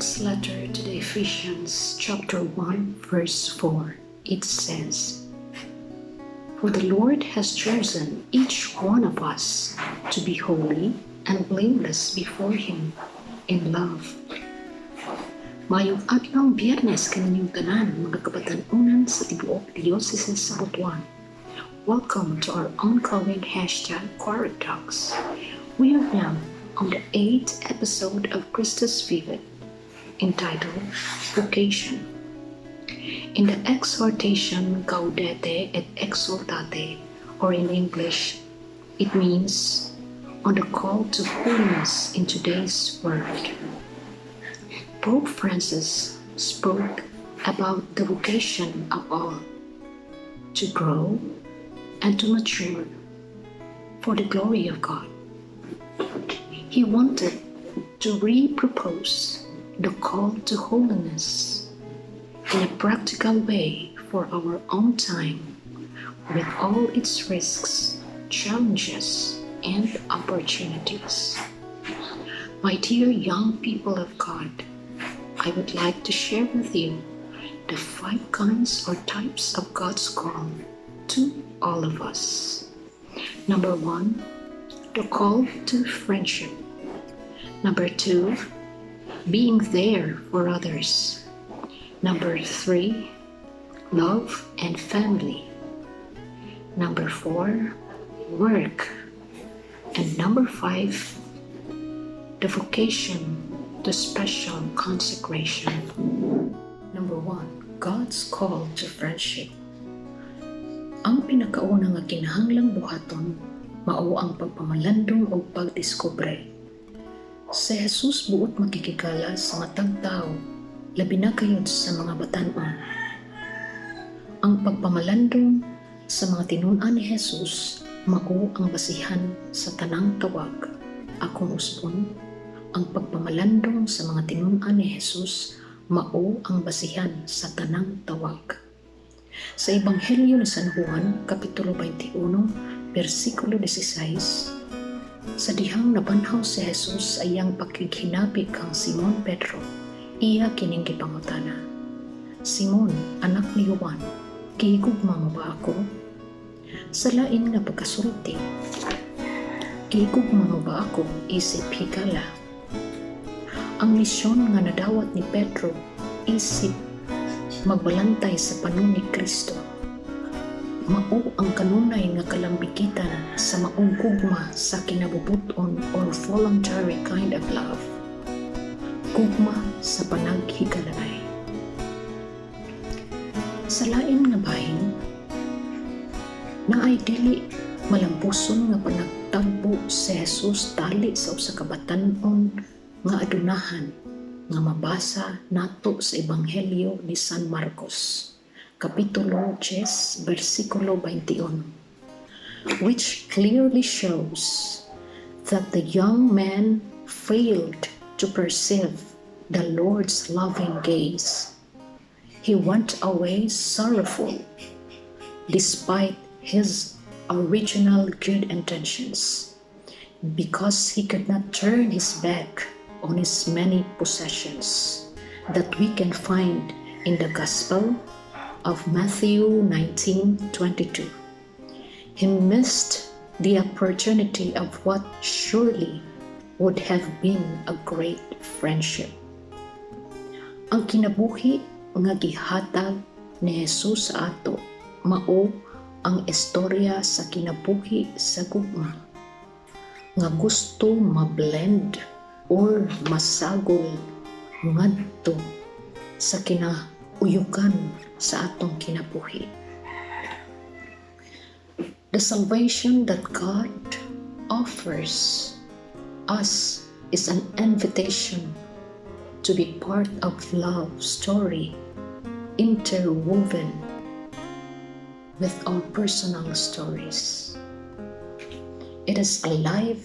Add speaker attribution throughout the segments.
Speaker 1: Paul's letter to the Ephesians chapter 1 verse 4, it says, "For the Lord has chosen each one of us to be holy and blameless before Him in love." Mayong adlaw Biyernes kaninyong tanan, mga kabatan-unan sa tibuok Diocese of Butuan. Welcome to our ongoing #Choir Talks. We are now on the 8th episode of Christus Vivit, entitled Vocation. In the exhortation Gaudete et Exsultate, or in English, it means on the call to holiness in today's world. Pope Francis spoke about the vocation of all to grow and to mature for the glory of God. He wanted to repropose the call to holiness in a practical way for our own time, with all its risks, challenges, and opportunities. My dear young people of God, I would like to share with you the 5 kinds or types of God's call to all of us. Number 1, the call to friendship. Number 2, being there for others. Number 3, love and family. Number 4, work. And number 5, the vocation to special consecration. Number 1, God's call to friendship. Ang pinakauna nga kinahanglang buhaton mao ang pagpamalandong o pagdiskubre. Si Jesus buot makikikala sa matag tao, labi na kayod sa mga batan-on. Ang pagpamalandong sa mga tinun-an ni Jesus mao ang basihan sa tanang tawag. Akong usbon, ang pagpamalandong sa mga tinun-an ni Jesus mao ang basihan sa tanang tawag. Sa Ebanghelyo ni San Juan, Kapitulo 21, versikulo 16, sa dihang nabanhaw si Jesus ay ang pakighinapi kang Simon Pedro, iya kining gipangutana, "Simon, anak ni Juan, gihigugma mo ba ako?" Sa lain nga pagkasulti, "Gihigugma mo ba ako?" isip higala. Ang misyon nga nadawat ni Pedro isip magbalantay sa panon ni Kristo. Mao ang kanunay nga kalambigitan sa maong gugma sa kinabubuton or voluntary kind of love. Gugma sa panaghigalanay. Sa lain nga bahin, naay dili malampuson nga panagtampo si Jesus tali sa usa ka batan-on nga adunahan nga mabasa nato sa Ebanghelyo ni San Marcos, Kapitulo 10, versikulo 21, which clearly shows that the young man failed to perceive the Lord's loving gaze. He went away sorrowful, despite his original good intentions, because he could not turn his back on his many possessions that we can find in the Gospel of Matthew 19:22. He missed the opportunity of what surely would have been a great friendship. Ang kinabuhi nga gihatag ni Jesus sa ato mao ang istorya sa kinabuhi sa gugma nga gusto ma-blend or masagol ngadto sa kinauyukan sa atong kinabuhi. The salvation that God offers us is an invitation to be part of love story interwoven with our personal stories. It is alive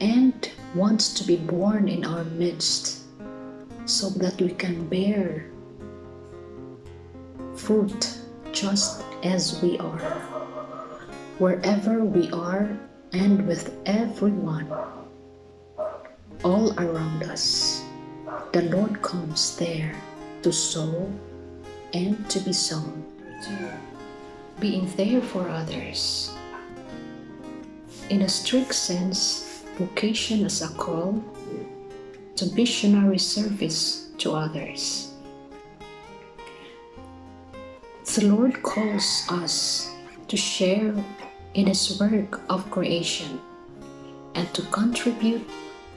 Speaker 1: and wants to be born in our midst so that we can bear fruit just as we are, wherever we are and with everyone all around us. the Lord comes there to sow and to be sown. Being there for others. In a strict sense, vocation is a call to missionary service to others. The Lord calls us to share in His work of creation and to contribute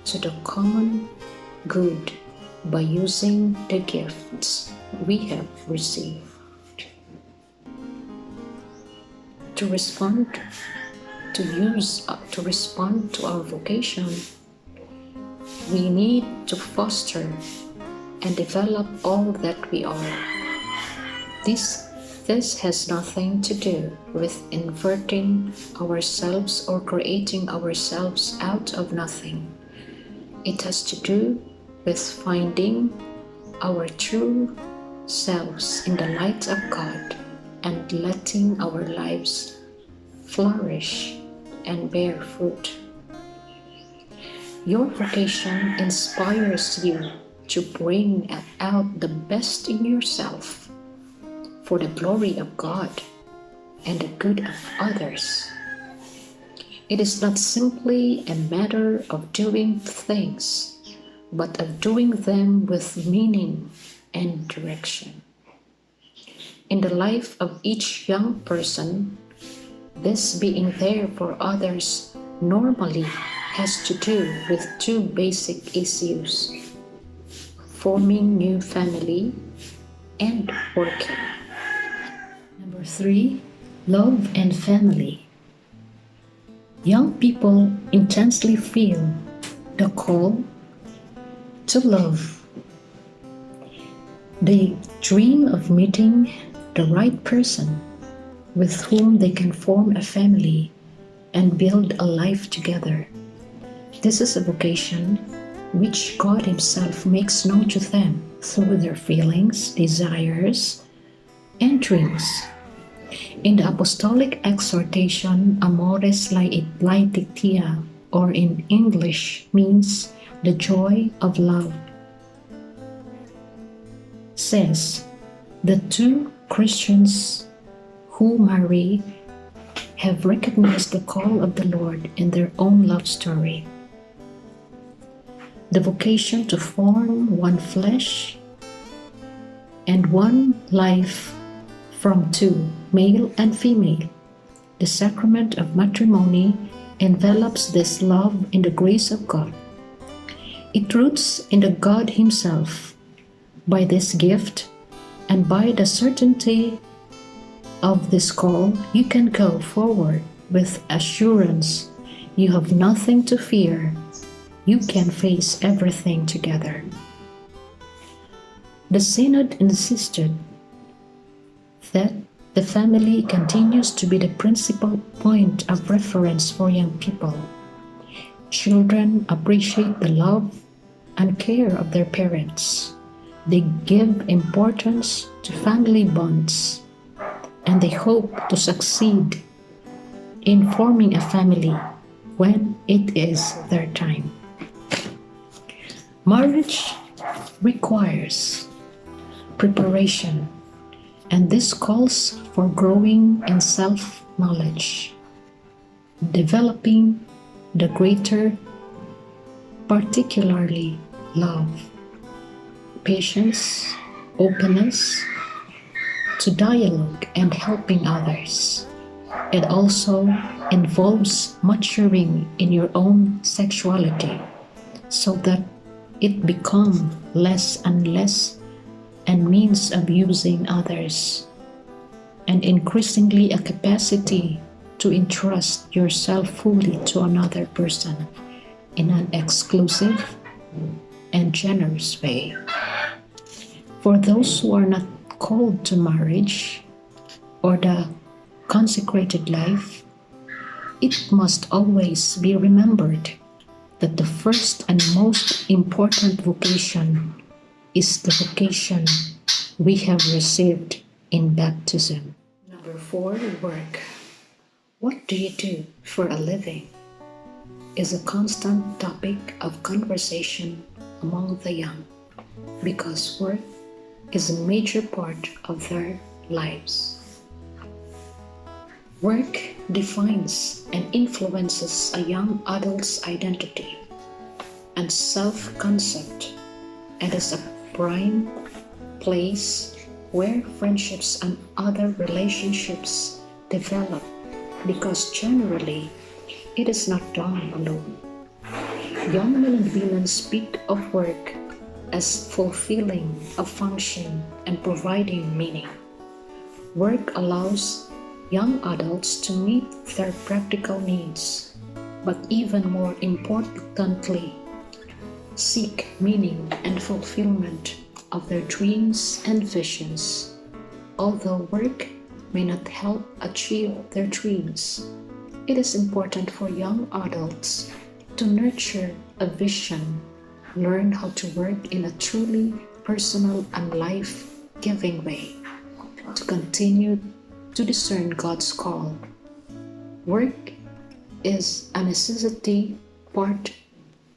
Speaker 1: to the common good by using the gifts we have received. To respond to our vocation, we need to foster and develop all that we are. This has nothing to do with inverting ourselves or creating ourselves out of nothing. It has to do with finding our true selves in the light of God and letting our lives flourish and bear fruit. Your vocation inspires you to bring out the best in yourself for the glory of God and the good of others. It is not simply a matter of doing things, but of doing them with meaning and direction. In the life of each young person, this being there for others normally has to do with two basic issues: forming new family and working. Number 3, love and family. Young people intensely feel the call to love. They dream of meeting the right person with whom they can form a family and build a life together. This is a vocation which God Himself makes known to them through their feelings, desires, and dreams. In the apostolic exhortation, Amores Laetitia, or in English means the joy of love, says the two Christians who marry have recognized the call of the Lord in their own love story. The vocation to form one flesh and one life from two, male and female. The sacrament of matrimony envelops this love in the grace of God. It roots in the God Himself. By this gift and by the certainty of this call, you can go forward with assurance. You have nothing to fear. You can face everything together. The Synod insisted that the family continues to be the principal point of reference for young people. Children appreciate the love and care of their parents. They give importance to family bonds, and they hope to succeed in forming a family when it is their time. Marriage requires preparation, and this calls for growing in self-knowledge, developing the greater, particularly love, patience, openness to dialogue and helping others. It also involves maturing in your own sexuality so that it becomes less and less a means of using others and increasingly a capacity to entrust yourself fully to another person in an exclusive and generous way. For those who are not called to marriage or the consecrated life, it must always be remembered that the first and most important vocation is the vocation we have received in baptism. Number 4, work. What do you do for a living? Is a constant topic of conversation among the young. because work is a major part of their lives. Work defines and influences a young adult's identity and self-concept, and is a prime place where friendships and other relationships develop, because generally it is not done alone. Young men and women speak of work as fulfilling a function and providing meaning. Work allows young adults to meet their practical needs, but even more importantly, seek meaning and fulfillment of their dreams and visions. Although work may not help achieve their dreams, it is important for young adults to nurture a vision, learn how to work in a truly personal and life-giving way, to continue to discern God's call. Work is a necessity part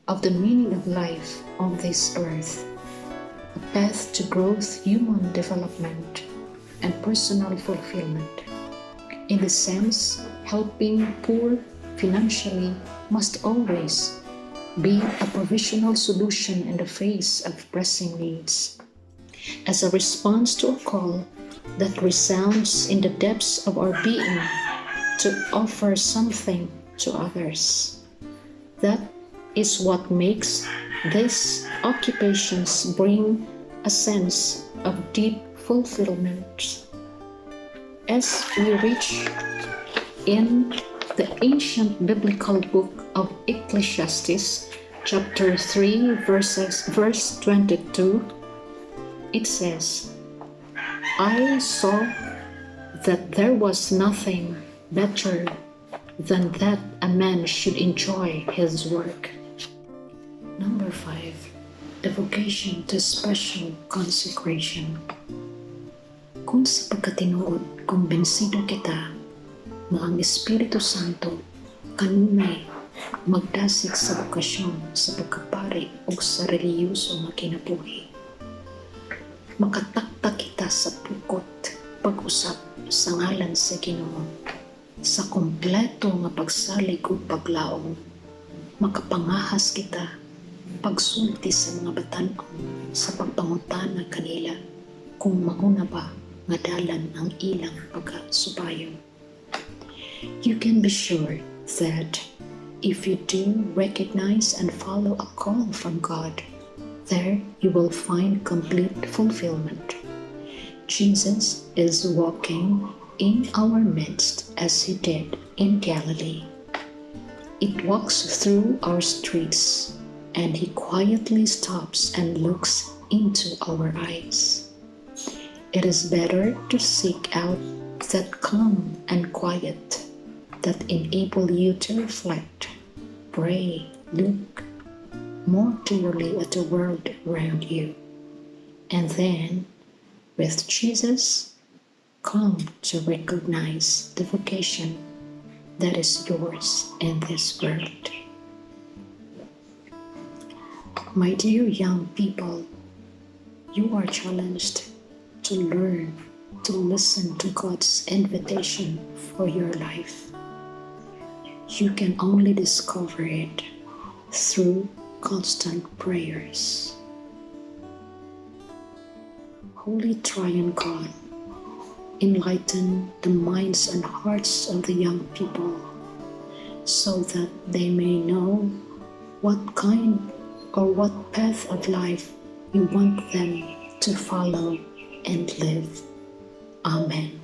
Speaker 1: of the meaning of life on this earth, a path to growth, human development, and personal fulfillment. In this sense, helping poor financially must always be a provisional solution in the face of pressing needs, as a response to a call that resounds in the depths of our being to offer something to others. That is what makes these occupations bring a sense of deep fulfillment. As we reach in the ancient biblical book of Ecclesiastes, chapter 3, verse 22, it says, "I saw that there was nothing better than that a man should enjoy his work." Number 5, the vocation to special consecration. Kung sa pagkatinuod, kumbensido kita na ang Espiritu Santo kanunay magdasig sa bokasyon sa pagkapari o sa reliyoso nga kinabuhi. Makatakta kita sa pukot pag-usap sa ngalan sa Ginoo, sa kompleto nga pagsalig ug paglaom. Makapangahas kita pagsulti sa mga batan-on sa pagpangutana kanila kung mauna ba nga dalan ang ilang pagkasubayon. You can be sure that if you do recognize and follow a call from God, there you will find complete fulfillment. Jesus is walking in our midst as he did in Galilee. It walks through our streets, and he quietly stops and looks into our eyes. It is better to seek out that calm and quiet that enable you to reflect, pray, look more clearly at the world around you, and then, with Jesus, come to recognize the vocation that is yours in this world. My dear young people, you are challenged to learn to listen to God's invitation for your life. You can only discover it through constant prayers. Holy Triune God, enlighten the minds and hearts of the young people so that they may know what kind or what path of life you want them to follow and live. Amen.